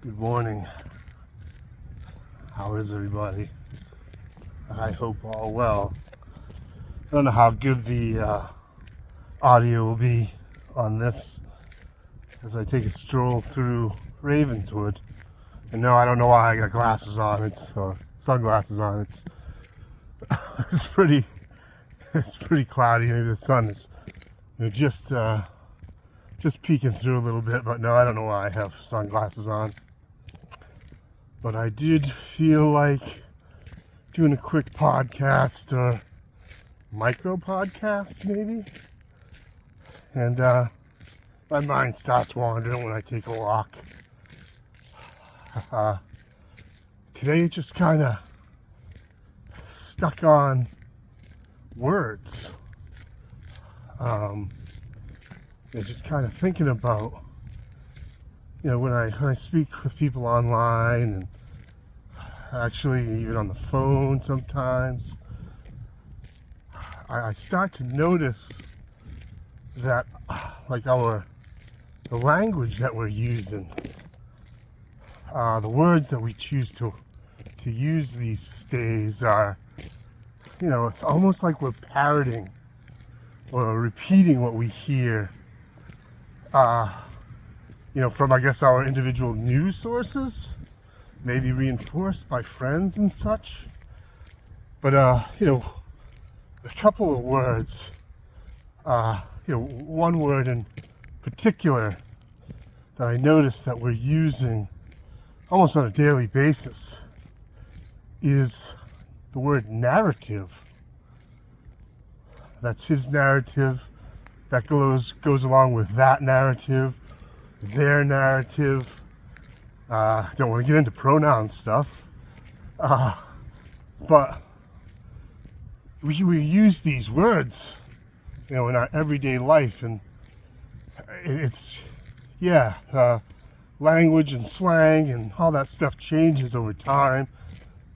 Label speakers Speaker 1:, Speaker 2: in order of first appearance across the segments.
Speaker 1: Good morning. How is everybody? I hope all well. I don't know how good the audio will be on this as I take a stroll through Ravenswood. And no, I don't know why I got glasses on. Or sunglasses on. It's pretty cloudy. Maybe the sun is just peeking through a little bit. But no, I don't know why I have sunglasses on. But I did feel like doing a quick podcast or micro podcast maybe. And my mind starts wandering when I take a walk. Today it just kind of stuck on words. Just kind of thinking about, when I speak with people online and actually even on the phone sometimes, I start to notice that the language that we're using, the words that we choose to use these days are, it's almost like we're parroting or repeating what we hear from, I guess, our individual news sources, maybe reinforced by friends and such. But, a couple of words, one word in particular that I noticed that we're using almost on a daily basis is the word narrative. That's his narrative that goes along with that narrative. Their narrative. Don't want to get into pronoun stuff, but we use these words, in our everyday life, and it's language and slang and all that stuff changes over time,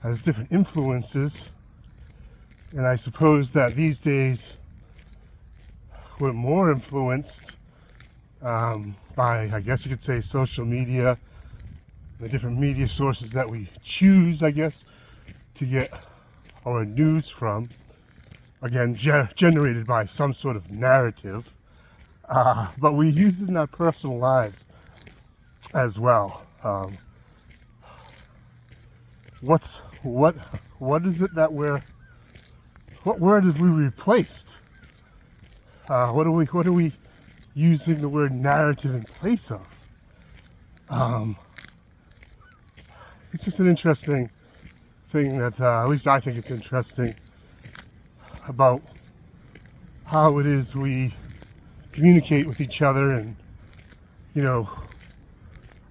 Speaker 1: has different influences, and I suppose that these days we're more influenced by, I guess you could say, social media, the different media sources that we choose, I guess, to get our news from. Again, generated by some sort of narrative, but we use it in our personal lives as well. What is it that what word have we replaced? What are we using the word narrative in place of? It's just an interesting thing that, at least I think it's interesting, about how it is we communicate with each other. And,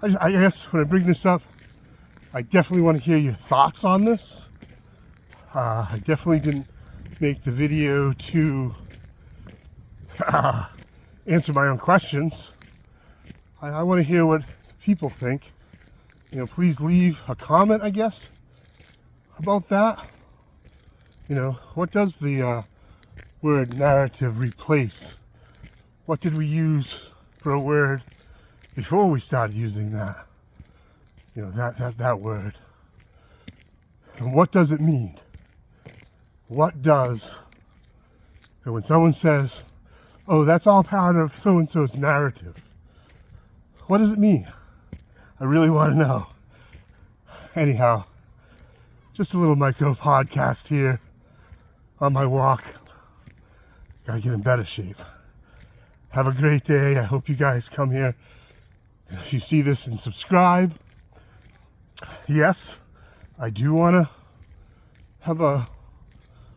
Speaker 1: I guess when I bring this up, I definitely want to hear your thoughts on this. I definitely didn't make the video to answer my own questions. I want to hear what people think. Please leave a comment, I guess, about that. What does the word narrative replace? What did we use for a word before we started using that? That word. And what does it mean? What does, when someone says, oh, that's all part of so-and-so's narrative, what does it mean? I really want to know. Anyhow, just a little micro podcast here on my walk. Gotta get in better shape. Have a great day. I hope you guys come here. If you see this and subscribe. Yes, I do want to have a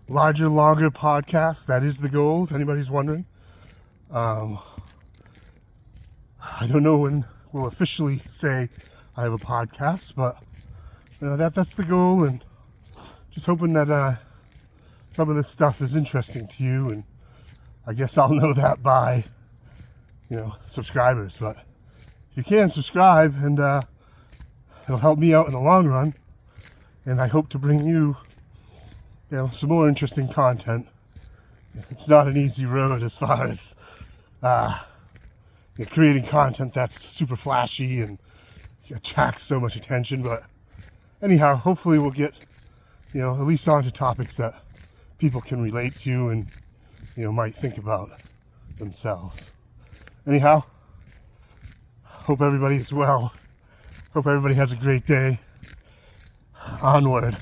Speaker 1: larger, longer podcast. That is the goal, if anybody's wondering. I don't know when we'll officially say I have a podcast, but that's the goal, and just hoping that some of this stuff is interesting to you, and I guess I'll know that by subscribers. But you can subscribe, and it'll help me out in the long run, and I hope to bring you some more interesting content. It's not an easy road as far as creating content that's super flashy and attracts so much attention. But anyhow, hopefully we'll get, you know, at least onto topics that people can relate to and, you know, might think about themselves. Anyhow, hope everybody is well. Hope everybody has a great day. Onward.